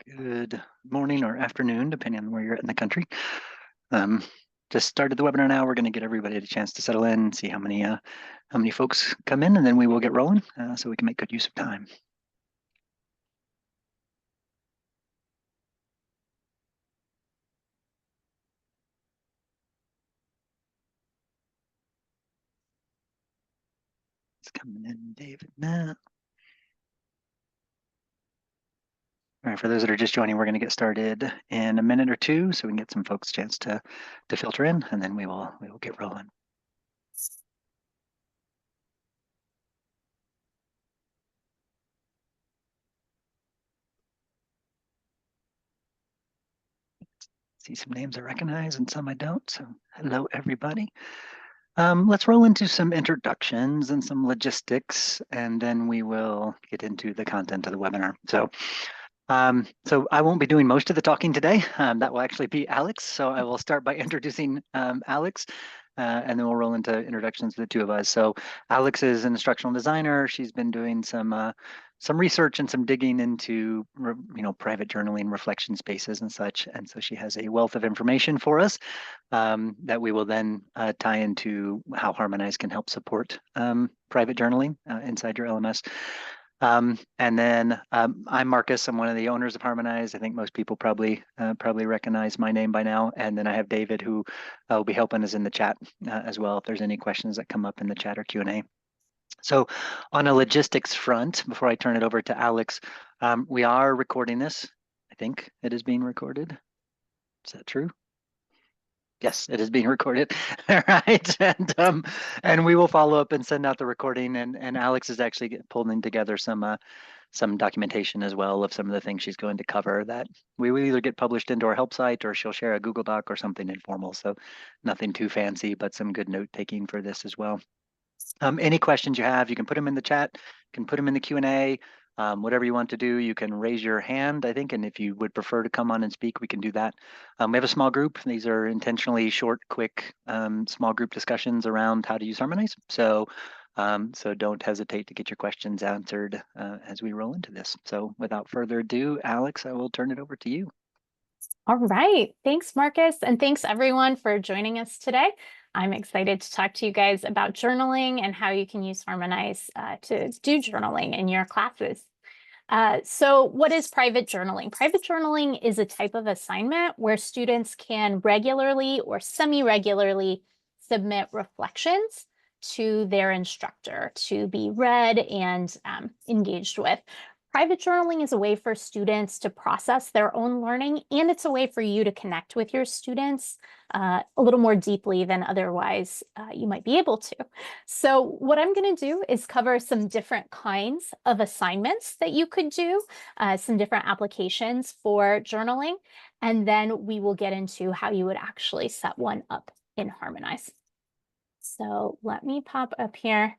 Good morning or afternoon, depending on where you're at in the country. Um, just started the webinar now. We're going to get everybody a chance to settle in, see how many folks come in, and then we will get rolling so we can make good use of time. It's coming in, David. Now. All right, for those that are just joining, we're going to get started in a minute or two, so we can get some folks a chance to filter in, and then we will get rolling. See some names I recognize and some I don't. So hello, everybody. Let's roll into some introductions and some logistics, and then we will get into the content of the webinar. So I won't be doing most of the talking today. That will actually be Alex. So I will start by introducing Alex, and then we'll roll into introductions to the two of us. So Alex is an instructional designer. She's been doing some research and some digging into private journaling, reflection spaces and such. And so she has a wealth of information for us that we will then tie into how Harmonize can help support private journaling inside your LMS. And then I'm Marcus. I'm one of the owners of Harmonize. I think most people probably recognize my name by now. And then I have David, who will be helping us in the chat as well if there's any questions that come up in the chat or Q&A. So on a logistics front, before I turn it over to Alex, we are recording this. I think it is being recorded. Is that true? Yes, it is being recorded. All right, and we will follow up and send out the recording. And Alex is actually pulling together some documentation as well of some of the things she's going to cover that we will either get published into our help site or she'll share a Google Doc or something informal. So nothing too fancy, but some good note taking for this as well. Any questions you have, you can put them in the chat, you can put them in the Q&A. Whatever you want to do, you can raise your hand, I think, and if you would prefer to come on and speak, we can do that. We have a small group. These are intentionally short, quick, small group discussions around how to use Harmonize. So don't hesitate to get your questions answered as we roll into this. So without further ado, Alex, I will turn it over to you. All right. Thanks, Marcus. And thanks, everyone, for joining us today. I'm excited to talk to you guys about journaling and how you can use Harmonize to do journaling in your classes. So what is private journaling? Private journaling is a type of assignment where students can regularly or semi-regularly submit reflections to their instructor to be read and engaged with. Private journaling is a way for students to process their own learning, and it's a way for you to connect with your students a little more deeply than otherwise you might be able to. So what I'm going to do is cover some different kinds of assignments that you could do, some different applications for journaling, and then we will get into how you would actually set one up in Harmonize. So let me pop up here.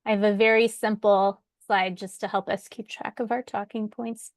I have a very simple slide just to help us keep track of our talking points.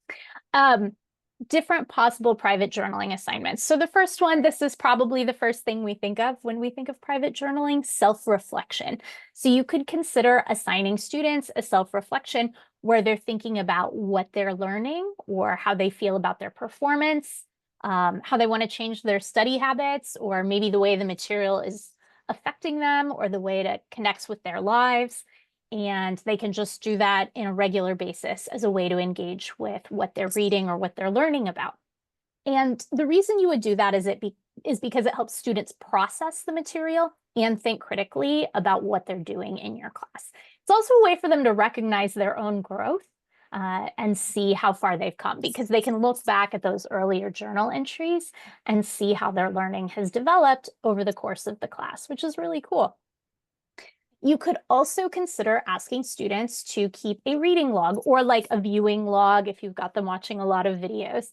Different possible private journaling assignments. So the first one, this is probably the first thing we think of when we think of private journaling, self-reflection. So you could consider assigning students a self-reflection where they're thinking about what they're learning or how they feel about their performance, how they want to change their study habits, or maybe the way the material is affecting them or the way it connects with their lives. And they can just do that in a regular basis as a way to engage with what they're reading or what they're learning about. And the reason you would do that is because it helps students process the material and think critically about what they're doing in your class. It's also a way for them to recognize their own growth and see how far they've come, because they can look back at those earlier journal entries and see how their learning has developed over the course of the class, which is really cool. You could also consider asking students to keep a reading log or like a viewing log if you've got them watching a lot of videos.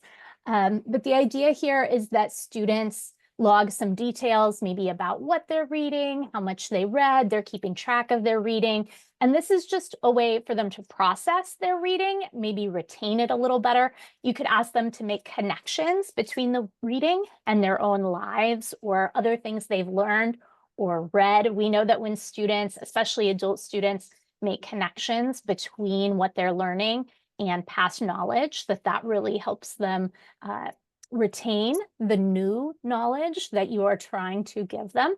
But the idea here is that students log some details, maybe about what they're reading, how much they read, they're keeping track of their reading. And this is just a way for them to process their reading, maybe retain it a little better. You could ask them to make connections between the reading and their own lives or other things they've learned or read. We know that when students, especially adult students, make connections between what they're learning and past knowledge, that really helps them retain the new knowledge that you are trying to give them.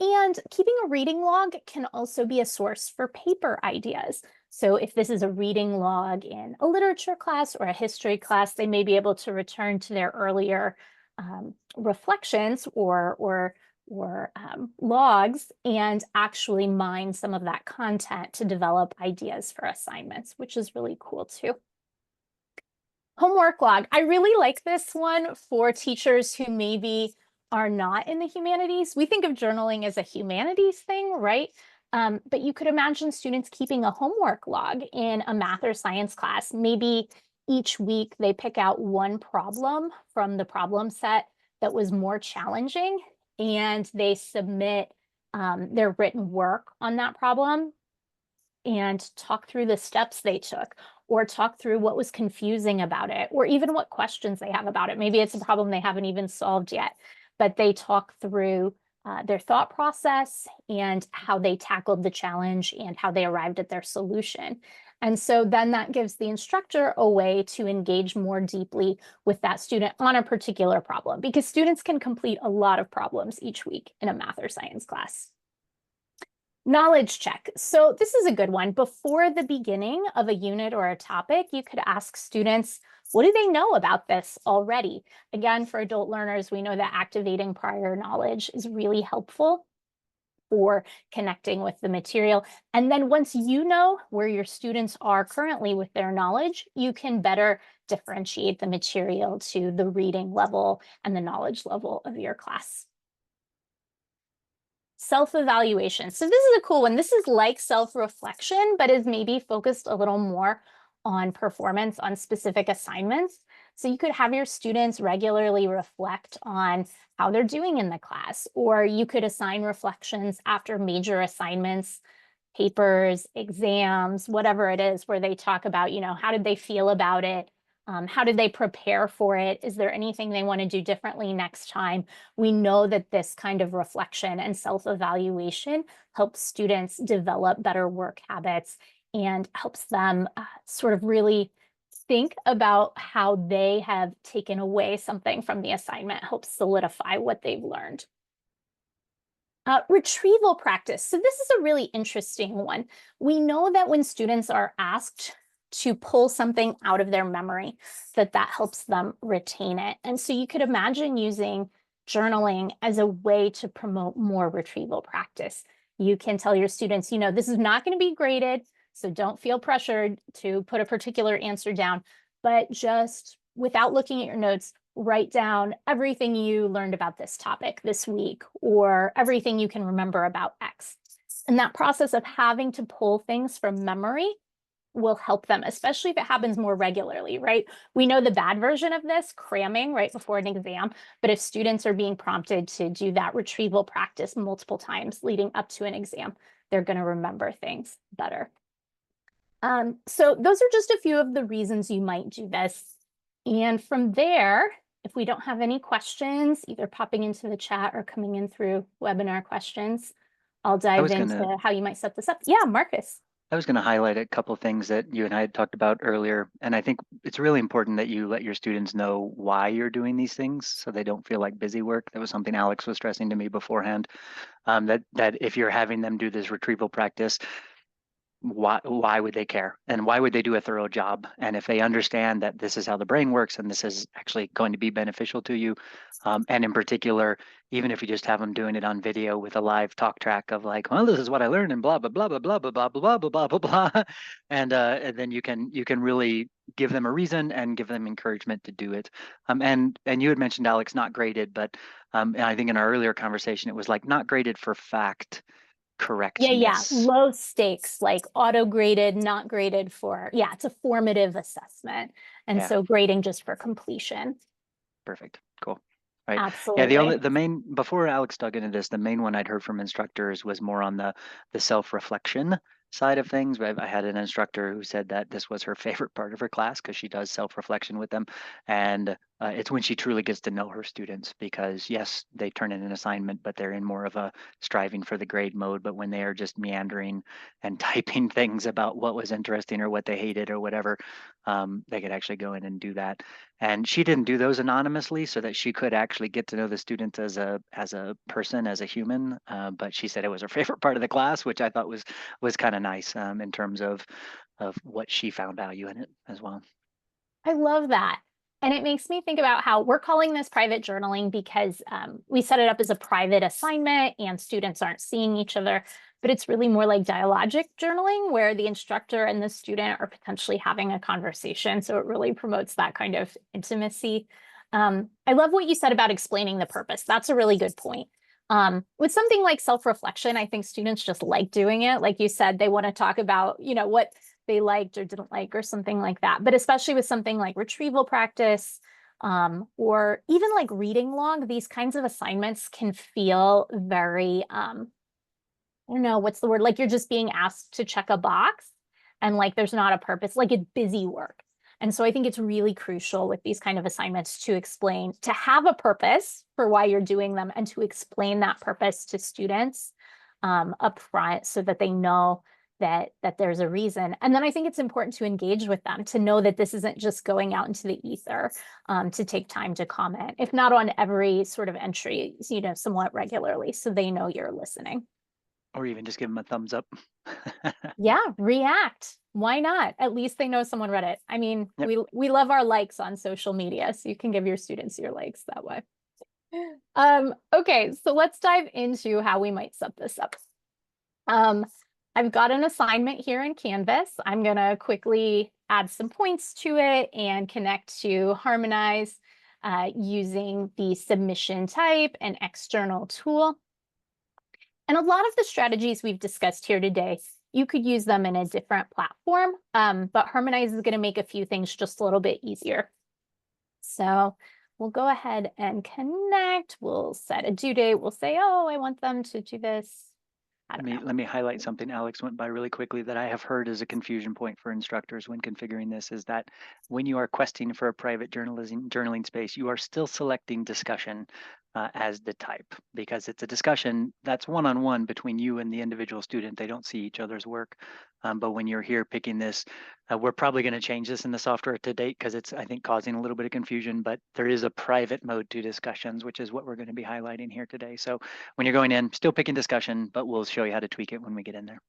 And keeping a reading log can also be a source for paper ideas. So if this is a reading log in a literature class or a history class, they may be able to return to their earlier reflections or logs and actually mine some of that content to develop ideas for assignments, which is really cool too. Homework log. I really like this one for teachers who maybe are not in the humanities. We think of journaling as a humanities thing, right? But you could imagine students keeping a homework log in a math or science class. Maybe each week they pick out one problem from the problem set that was more challenging and they submit their written work on that problem and talk through the steps they took or talk through what was confusing about it or even what questions they have about it. Maybe it's a problem they haven't even solved yet, but they talk through their thought process and how they tackled the challenge and how they arrived at their solution. And so then that gives the instructor a way to engage more deeply with that student on a particular problem because students can complete a lot of problems each week in a math or science class. Knowledge check. So this is a good one. Before the beginning of a unit or a topic, you could ask students, what do they know about this already? Again, for adult learners, we know that activating prior knowledge is really helpful for connecting with the material. And then once you know where your students are currently with their knowledge, you can better differentiate the material to the reading level and the knowledge level of your class. Self-evaluation. So this is a cool one. This is like self-reflection, but is maybe focused a little more on performance on specific assignments. So you could have your students regularly reflect on how they're doing in the class, or you could assign reflections after major assignments, papers, exams, whatever it is, where they talk about, how did they feel about it? How did they prepare for it? Is there anything they want to do differently next time? We know that this kind of reflection and self-evaluation helps students develop better work habits and helps them sort of really think about how they have taken away something from the assignment, helps solidify what they've learned. Retrieval practice. So this is a really interesting one. We know that when students are asked to pull something out of their memory, that helps them retain it. And so you could imagine using journaling as a way to promote more retrieval practice. You can tell your students, this is not going to be graded, so don't feel pressured to put a particular answer down, but just without looking at your notes, write down everything you learned about this topic this week or everything you can remember about X. And that process of having to pull things from memory will help them, especially if it happens more regularly, right? We know the bad version of this, cramming right before an exam, but if students are being prompted to do that retrieval practice multiple times leading up to an exam, they're going to remember things better. So those are just a few of the reasons you might do this. And from there, if we don't have any questions, either popping into the chat or coming in through webinar questions, I'll dive into how you might set this up. Yeah, Marcus. I was going to highlight a couple of things that you and I had talked about earlier. And I think it's really important that you let your students know why you're doing these things so they don't feel like busy work. That was something Alex was stressing to me beforehand, that if you're having them do this retrieval practice, why would they care and why would they do a thorough job? And if they understand that this is how the brain works and this is actually going to be beneficial to you, and in particular, even if you just have them doing it on video with a live talk track of like, well, this is what I learned and blah blah blah blah blah blah blah blah blah blah blah blah, and then you can really give them a reason and give them encouragement to do it. And you had mentioned, Alex, not graded, but and I think in our earlier conversation it was like not graded for fact Yeah, correctness. low stakes, like auto graded, not graded for, it's a formative assessment. And Yeah. so grading just for completion. Perfect. Cool. Right. Yeah, Absolutely. the main, before Alex dug into this, the main one I'd heard from instructors was more on the self-reflection side of things. I had an instructor who said that this was her favorite part of her class because she does self-reflection with them. And It's when she truly gets to know her students because yes, they turn in an assignment, but they're in more of a striving for the grade mode. But when they are just meandering and typing things about what was interesting or what they hated or whatever, they could actually go in and do that. And she didn't do those anonymously so that she could actually get to know the students as a person, as a human. But she said it was her favorite part of the class, which I thought was kind of nice in terms of what she found value in it as well. I love that. And it makes me think about how we're calling this private journaling because we set it up as a private assignment and students aren't seeing each other. But it's really more like dialogic journaling where the instructor and the student are potentially having a conversation. So it really promotes that kind of intimacy. I love what you said about explaining the purpose. That's a really good point. With something like self-reflection, I think students just like doing it. Like you said, they want to talk about, what they liked or didn't like or something like that. But especially with something like retrieval practice, or even like reading log, these kinds of assignments can feel very, I don't know, what's the word? Like you're just being asked to check a box and like there's not a purpose, like it's busy work. And so I think it's really crucial with these kind of assignments to explain, to have a purpose for why you're doing them and to explain that purpose to students up front so that they know that there's a reason. And then I think it's important to engage with them, to know that this isn't just going out into the ether, to take time to comment, if not on every sort of entry, somewhat regularly, so they know you're listening. Or even just give them a thumbs up. Yeah, react. Why not? At least they know someone read it. I mean, Yep. we love our likes on social media, so you can give your students your likes that way. Okay, so let's dive into how we might set this up. Um, I've got an assignment here in Canvas. I'm gonna quickly add some points to it and connect to Harmonize using the submission type and external tool. And a lot of the strategies we've discussed here today, you could use them in a different platform, but Harmonize is going to make a few things just a little bit easier. So we'll go ahead and connect. We'll set a due date. We'll say, oh, I want them to do this. I don't know. Let me highlight something Alex went by really quickly that I have heard is a confusion point for instructors when configuring this is that when you are questing for a private journaling space, you are still selecting discussion as the type because it's a discussion that's one-on-one between you and the individual student. They don't see each other's work. But when you're here picking this, we're probably going to change this in the software to date because it's, I think, causing a little bit of confusion, but there is a private mode to discussions, which is what we're going to be highlighting here today. So when you're going in, still picking discussion, but we'll show you how to tweak it when we get in there.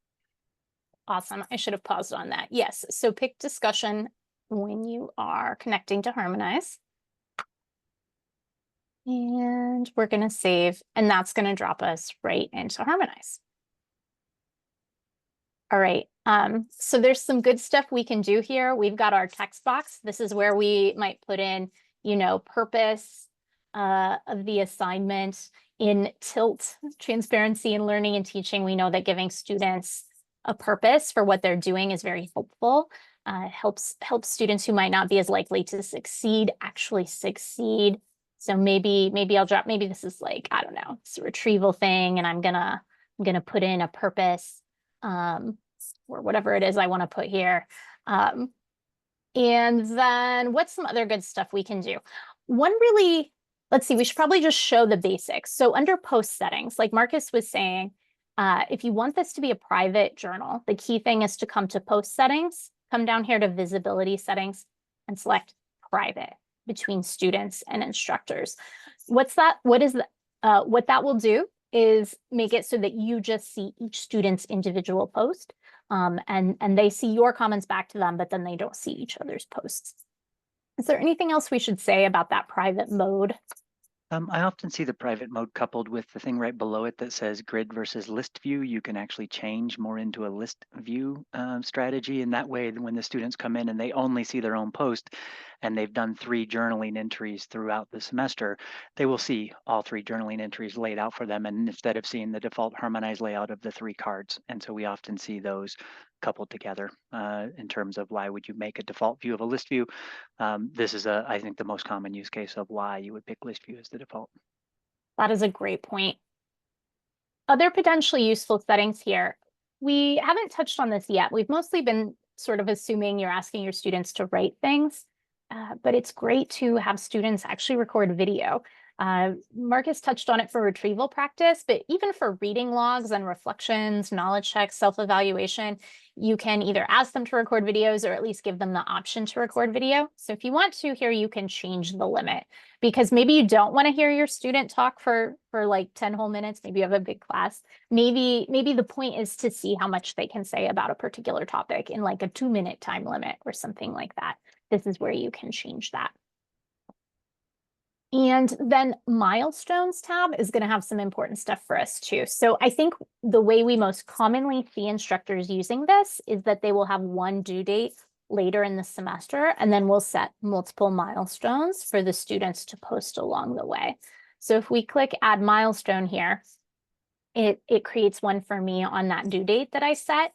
Awesome. I should have paused on that. Yes. So pick discussion when you are connecting to Harmonize. And we're going to save, and that's going to drop us right into Harmonize. All right. So there's some good stuff we can do here. We've got our text box. This is where we might put in, purpose of the assignment. In TILT, transparency in learning and teaching, we know that giving students a purpose for what they're doing is very helpful. Helps students who might not be as likely to succeed actually succeed. So maybe I'll drop, maybe this is like, I don't know, it's a retrieval thing, and I'm gonna put in a purpose, or whatever it is I want to put here. And then what's some other good stuff we can do? Let's see, we should probably just show the basics. So under post settings, like Marcus was saying, if you want this to be a private journal, the key thing is to come to post settings, come down here to visibility settings, and select private between students and instructors. What that will do is make it so that you just see each student's individual post, and they see your comments back to them, but then they don't see each other's posts. Is there anything else we should say about that private mode? I often see the private mode coupled with the thing right below it that says grid versus list view. You can actually change more into a list view strategy. And that way, when the students come in and they only see their own post and they've done 3 journaling entries throughout the semester, they will see all 3 journaling entries laid out for them. And instead of seeing the default harmonized layout of the 3 cards. And so we often see those coupled together in terms of why would you make a default view of a list view. This is, I think, the most common use case of why you would pick list view as the default. That is a great point. Other potentially useful settings here. We haven't touched on this yet. We've mostly been sort of assuming you're asking your students to write things. but it's great to have students actually record video. Marcus touched on it for retrieval practice, but even for reading logs and reflections, knowledge checks, self-evaluation, you can either ask them to record videos or at least give them the option to record video. So if you want to here, you can change the limit because maybe you don't want to hear your student talk for like 10 whole minutes. Maybe you have a big class. Maybe the point is to see how much they can say about a particular topic in like a 2-minute time limit or something like that. This is where you can change that. And then milestones tab is going to have some important stuff for us too. So I think the way we most commonly see instructors using this is that they will have one due date later in the semester, and then we'll set multiple milestones for the students to post along the way. So if we click add milestone here, it creates one for me on that due date that I set,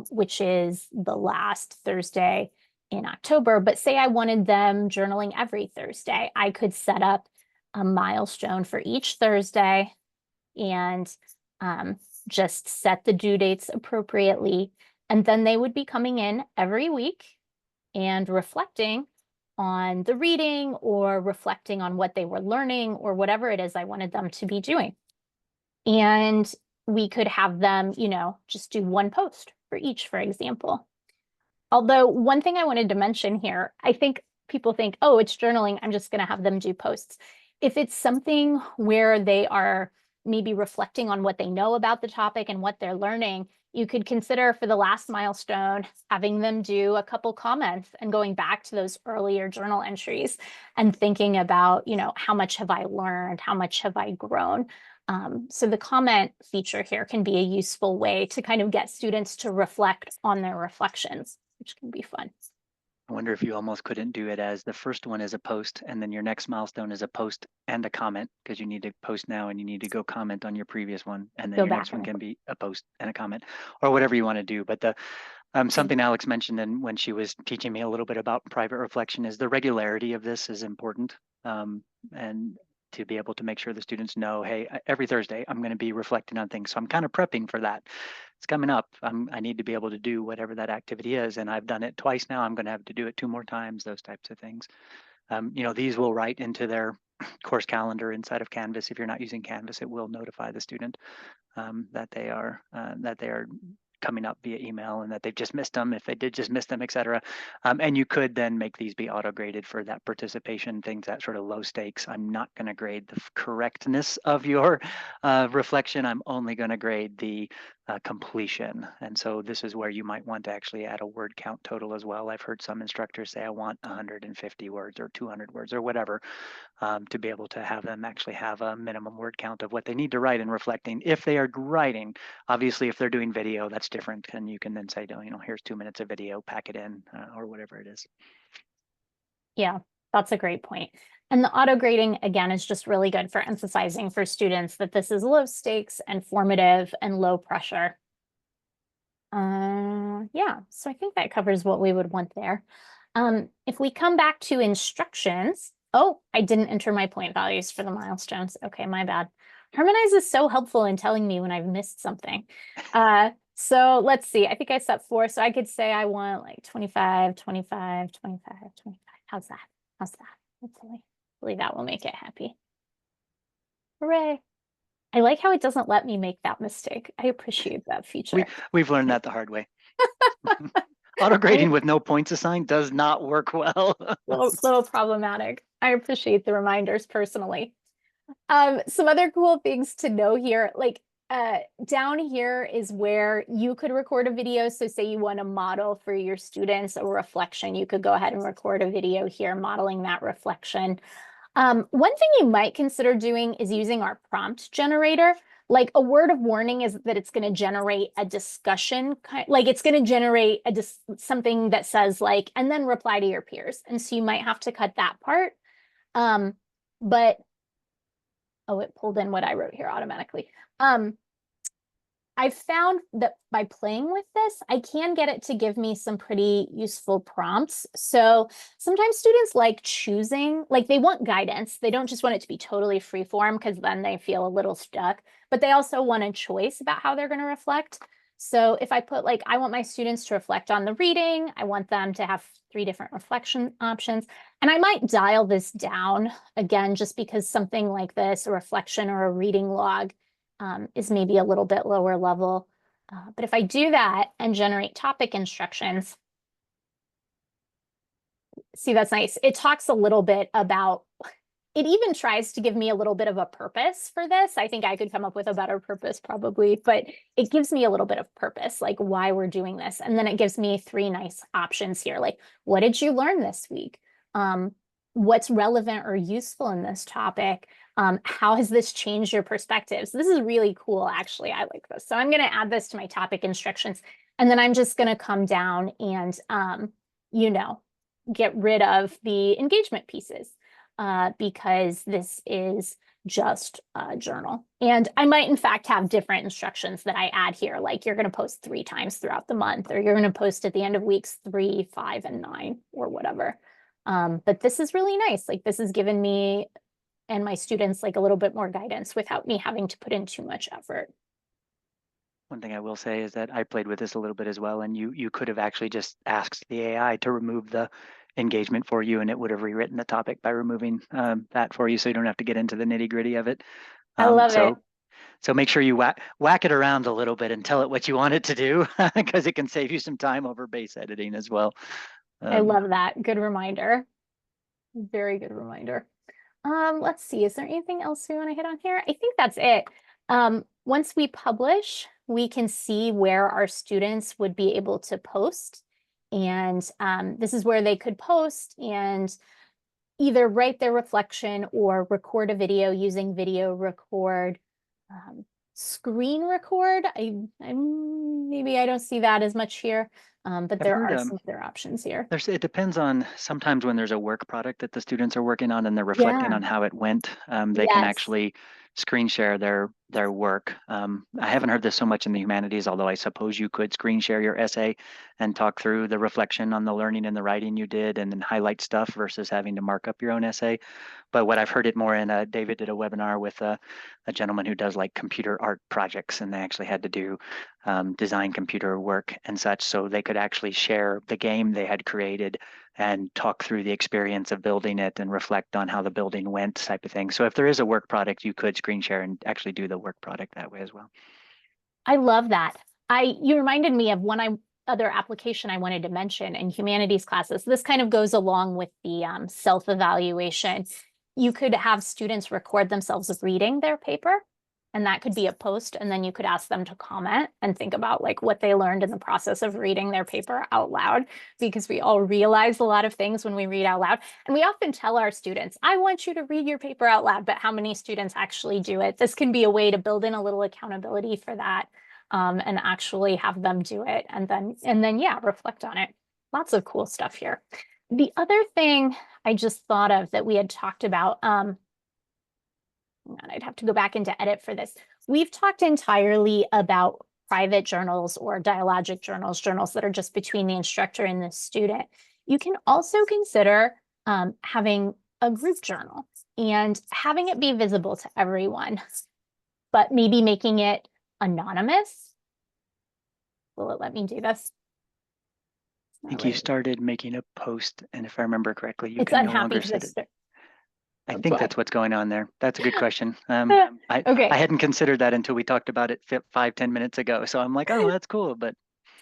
which is the last Thursday in October. But say I wanted them journaling every Thursday, I could set up a milestone for each Thursday and just set the due dates appropriately. And then they would be coming in every week and reflecting on the reading or reflecting on what they were learning or whatever it is I wanted them to be doing. And we could have them, just do one post for each, for example. Although one thing I wanted to mention here, I think people think, oh, it's journaling, I'm just going to have them do posts. If it's something where they are maybe reflecting on what they know about the topic and what they're learning, you could consider for the last milestone, having them do a couple comments and going back to those earlier journal entries and thinking about, how much have I learned? How much have I grown? So the comment feature here can be a useful way to kind of get students to reflect on their reflections, which can be fun. I wonder if you almost couldn't do it as the first one is a post and then your next milestone is a post and a comment because you need to post now and you need to go comment on your previous one. And then Go your back next one and can be a post and a comment or whatever you want to do. But the something Alex mentioned and when she was teaching me a little bit about private reflection is the regularity of this is important. And to be able to make sure the students know, hey, every Thursday I'm going to be reflecting on things. So I'm kind of prepping for that. It's coming up. I need to be able to do whatever that activity is. And I've done it twice now. I'm going to have to do it 2 more times, those types of things. These will write into their course calendar inside of Canvas. If you're not using Canvas, it will notify the student that they are coming up via email and that they've just missed them, if they did just miss them, et cetera. And you could then make these be auto-graded for that participation, things that sort of low stakes. I'm not going to grade the correctness of your reflection. I'm only going to grade the completion. And so this is where you might want to actually add a word count total as well. I've heard some instructors say, I want 150 words or 200 words or whatever. To be able to have them actually have a minimum word count of what they need to write in reflecting. If they are writing, obviously, if they're doing video, that's different. And you can then say, here's 2 minutes of video, pack it in or whatever it is. Yeah, that's a great point. And the auto grading, again, is just really good for emphasizing for students that this is low stakes and formative and low pressure. Yeah, so I think that covers what we would want there. If we come back to instructions, oh, I didn't enter my point values for the milestones. Okay, my bad. Harmonize is so helpful in telling me when I've missed something. So let's see, I think I set 4, so I could say I want like 25, 25, 25, 25. How's that? How's that? Hopefully that will make it happy. Hooray. I like how it doesn't let me make that mistake. I appreciate that feature. We've learned that the hard way. Auto grading with no points assigned does not work well. little problematic. I appreciate the reminders personally. Some other cool things to know here, like down here is where you could record a video. So say you want to model for your students a reflection, you could go ahead and record a video here modeling that reflection. One thing you might consider doing is using our prompt generator. Like a word of warning is that it's going to generate a discussion, like it's going to generate something that says like, and then reply to your peers. And so you might have to cut that part. But, oh, it pulled in what I wrote here automatically. I found that by playing with this, I can get it to give me some pretty useful prompts. So sometimes students like choosing, like they want guidance. They don't just want it to be totally free form because then they feel a little stuck, but they also want a choice about how they're going to reflect. So if I put like, I want my students to reflect on the reading, I want them to have 3 different reflection options. And I might dial this down again, just because something like this, a reflection or a reading log, is maybe a little bit lower level. But if I do that and generate topic instructions, see, that's nice. It talks a little bit about, it even tries to give me a little bit of a purpose for this. I think I could come up with a better purpose probably, but it gives me a little bit of purpose, like why we're doing this. And then it gives me 3 nice options here. Like, what did you learn this week? What's relevant or useful in this topic? How has this changed your perspectives? This is really cool, actually. I like this. So I'm going to add this to my topic instructions. And then I'm just going to come down and, you know, get rid of the engagement pieces, because this is just a journal. And I might, in fact, have different instructions that I add here, like you're going to post 3 times throughout the month, or you're going to post at the end of weeks 3, 5, and 9, or whatever. But this is really nice. Like, this has given me and my students like a little bit more guidance without me having to put in too much effort. One thing I will say is that I played with this a little bit as well, and you could have actually just asked the AI to remove the engagement for you, and it would have rewritten the topic by removing that for you, so you don't have to get into the nitty gritty of it. I love it. So make sure you whack it around a little bit and tell it what you want it to do, because it can save you some time over base editing as well. I Um, love that. Good reminder. Very good reminder. Let's see, is there anything else we want to hit on here? I think that's it. Once we publish, we can see where our students would be able to post. And this is where they could post and either write their reflection or record a video using video record, um, screen record. Maybe I don't see that as much here, but I've there heard are some other options here. it depends on sometimes when there's a work product that the students are working on and they're reflecting Yeah. on how it went, they can Yes. actually screen share their work. I haven't heard this so much in the humanities, although I suppose you could screen share your essay and talk through the reflection on the learning and the writing you did and then highlight stuff versus having to mark up your own essay. But what I've heard it more in, David did a webinar with a gentleman who does like computer art projects, and they actually had to do design computer work and such, so they could actually share the game they had created and talk through the experience of building it and reflect on how the building went, type of thing. So if there is a work product, you could screen share and actually do the work product that way as well. I love that. You reminded me of other application I wanted to mention in humanities classes. This kind of goes along with the self-evaluation. You could have students record themselves reading their paper, and that could be a post, and then you could ask them to comment and think about like what they learned in the process of reading their paper out loud, because we all realize a lot of things when we read out loud. And we often tell our students, I want you to read your paper out loud, but how many students actually do it? This can be a way to build in a little accountability for that, and actually have them do it, and then yeah, reflect on it. Lots of cool stuff here. The other thing I just thought of that we had talked about, and I'd have to go back into edit for this. We've talked entirely about private journals or dialogic journals, journals that are just between the instructor and the student. You can also consider having a group journal and having it be visible to everyone, but maybe making it anonymous. Will it let me do this? I think you started making a post, and if I remember correctly, you It's can no unhappy longer because set it. I that's think why. that's what's going on there. That's a good question. I Okay. hadn't considered that until we talked about it 5-10 minutes ago. So I'm like, oh, that's cool. But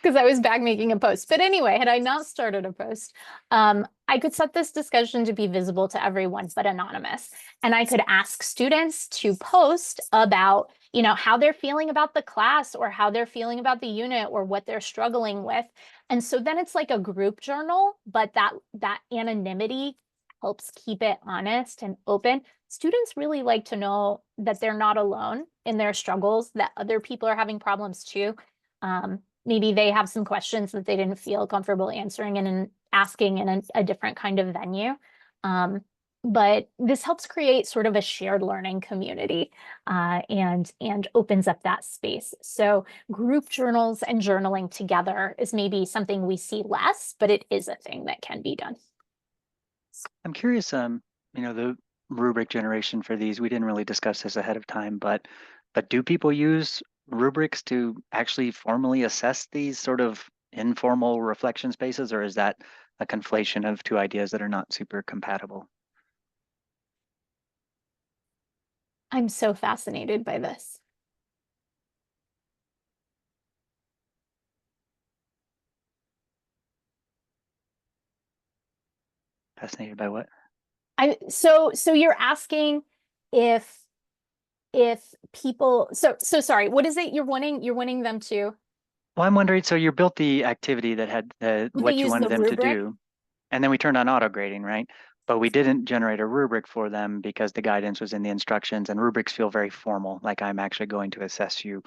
Because I was back making a post. But anyway, had I not started a post, I could set this discussion to be visible to everyone, but anonymous. And I could ask students to post about, how they're feeling about the class or how they're feeling about the unit or what they're struggling with. And so then it's like a group journal, but that anonymity helps keep it honest and open. Students really like to know that they're not alone in their struggles, that other people are having problems too. Maybe they have some questions that they didn't feel comfortable answering and asking in a different kind of venue. But this helps create sort of a shared learning community, and opens up that space. So group journals and journaling together is maybe something we see less, but it is a thing that can be done. I'm curious, the rubric generation for these, we didn't really discuss this ahead of time, but do people use rubrics to actually formally assess these sort of informal reflection spaces, or is that a conflation of two ideas that are not super compatible? I'm so fascinated by this. Fascinated by what? So you're asking if people so sorry, what is it you're wanting them to Well, I'm wondering, so you built the activity that had would they what you use wanted the them to rubric? do, and then we turned on auto grading, right? But we didn't generate a rubric for them because the guidance was in the instructions, and rubrics feel very formal, like I'm actually going to assess you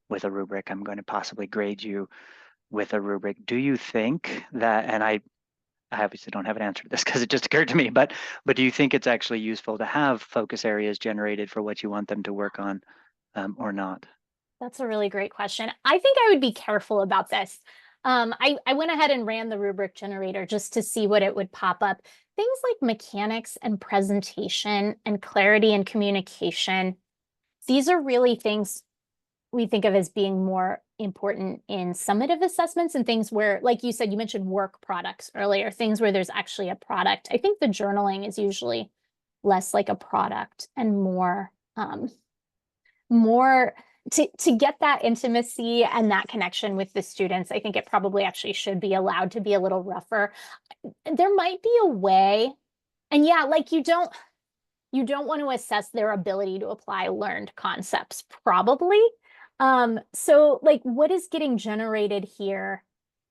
with a rubric. I'm going to possibly grade you with a rubric. Do you think that, and I obviously don't have an answer to this because it just occurred to me, but do you think it's actually useful to have focus areas generated for what you want them to work on, or not? That's a really great question. I think I would be careful about this. I went ahead and ran the rubric generator just to see what it would pop up. Things like mechanics and presentation and clarity and communication. These are really things we think of as being more important in summative assessments and things where, like you said, you mentioned work products earlier, things where there's actually a product. I think the journaling is usually less like a product and more to get that intimacy and that connection with the students. I think it probably actually should be allowed to be a little rougher. There might be a way, and yeah, like you don't want to assess their ability to apply learned concepts, probably. So like what is getting generated here?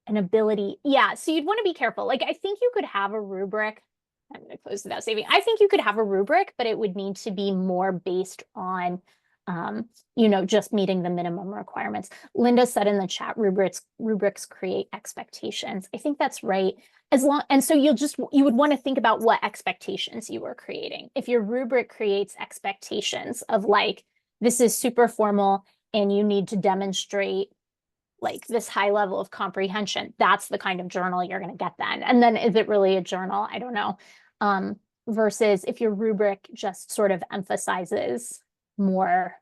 An ability. Yeah, so you'd want to be careful. Like I think you could have a rubric. I'm going to close without saving. I think you could have a rubric, but it would need to be more based on just meeting the minimum requirements. Linda said in the chat, rubrics create expectations. I think that's right. And so you would want to think about what expectations you were creating. If your rubric creates expectations of like, this is super formal and you need to demonstrate like this high level of comprehension, that's the kind of journal you're going to get then. And then is it really a journal? I don't know. Um, Versus if your rubric just sort of emphasizes more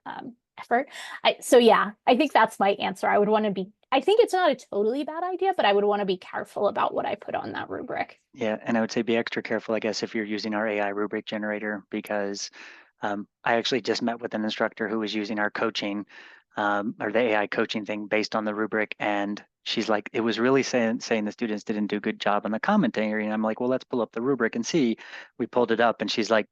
effort. So yeah, I think that's my answer. I think it's not a totally bad idea, but I would want to be careful about what I put on that rubric. Yeah, and I would say be extra careful, I guess, if you're using our AI rubric generator, because I actually just met with an instructor who was using our coaching or the AI coaching thing based on the rubric, and she's like, it was really saying the students didn't do a good job on the commentary, and I'm like, well, let's pull up the rubric and see. We pulled it up, and she's like,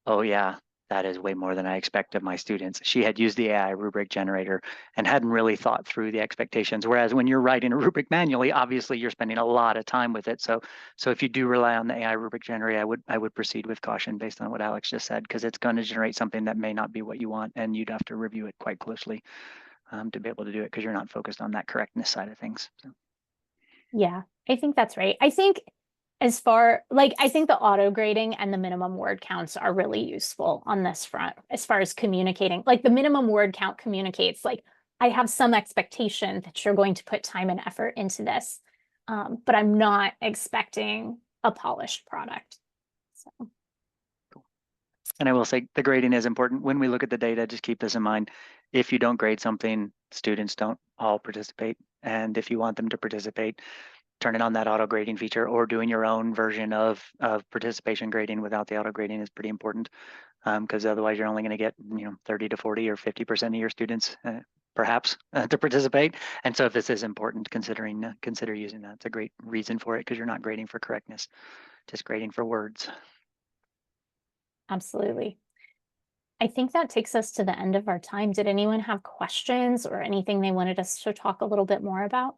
oh yeah, that is way more than I expect of my students. She had used the AI rubric generator and hadn't really thought through the expectations. Whereas when you're writing a rubric manually, obviously you're spending a lot of time with it. So if you do rely on the AI rubric generator, I would proceed with caution based on what Alex just said, because it's going to generate something that may not be what you want, and you'd have to review it quite closely to be able to do it because you're not focused on that correctness side of things. So. Yeah, I think that's right. I think the auto grading and the minimum word counts are really useful on this front as far as communicating. Like the minimum word count communicates, like, I have some expectation that you're going to put time and effort into this, but I'm not expecting a polished product. So, And I will say the grading is important. When we look at the data, just keep this in mind. If you don't grade something, students don't all participate. And if you want them to participate, turning on that auto grading feature or doing your own version of participation grading without the auto grading is pretty important, because otherwise you're only going to get 30 to 40 or 50% of your students perhaps to participate. And so if this is important, consider using that. It's a great reason for it because you're not grading for correctness, just grading for words. absolutely. I think that takes us to the end of our time. Did anyone have questions or anything they wanted us to talk a little bit more about?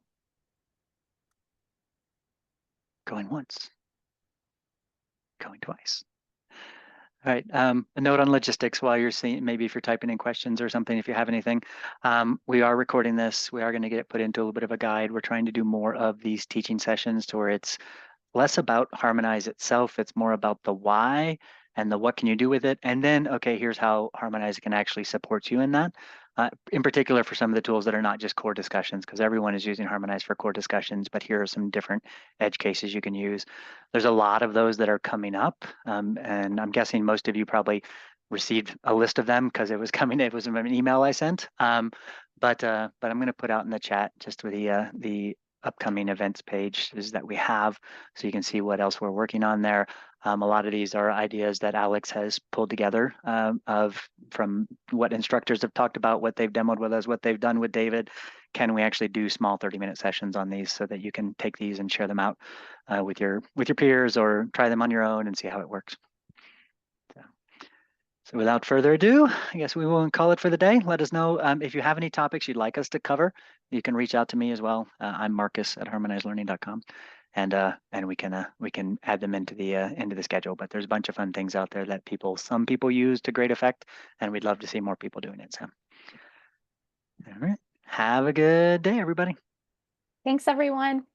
Going once, going twice. All right. A note on logistics while you're seeing, maybe if you're typing in questions or something, if you have anything. We are recording this. We are going to get it put into a little bit of a guide. We're trying to do more of these teaching sessions to where it's less about Harmonize itself. It's more about the why and the what can you do with it. And then, okay, here's how Harmonize can actually support you in that. In particular for some of the tools that are not just core discussions, because everyone is using Harmonize for core discussions, but here are some different edge cases you can use. There's a lot of those that are coming up, and I'm guessing most of you probably received a list of them because it was an email I sent. but I'm going to put out in the chat just with the upcoming events page is that we have, so you can see what else we're working on there. A lot of these are ideas that Alex has pulled together of from what instructors have talked about, what they've demoed with us, what they've done with David. Can we actually do small 30-minute sessions on these so that you can take these and share them out with your peers or try them on your own and see how it works. So without further ado, I guess we will call it for the day. Let us know if you have any topics you'd like us to cover. You can reach out to me as well. I'm Marcus at harmonizelearning.com, and we can add them into the schedule. But there's a bunch of fun things out there that some people use to great effect, and we'd love to see more people doing it. So, all right, have a good day, everybody. Thanks, everyone.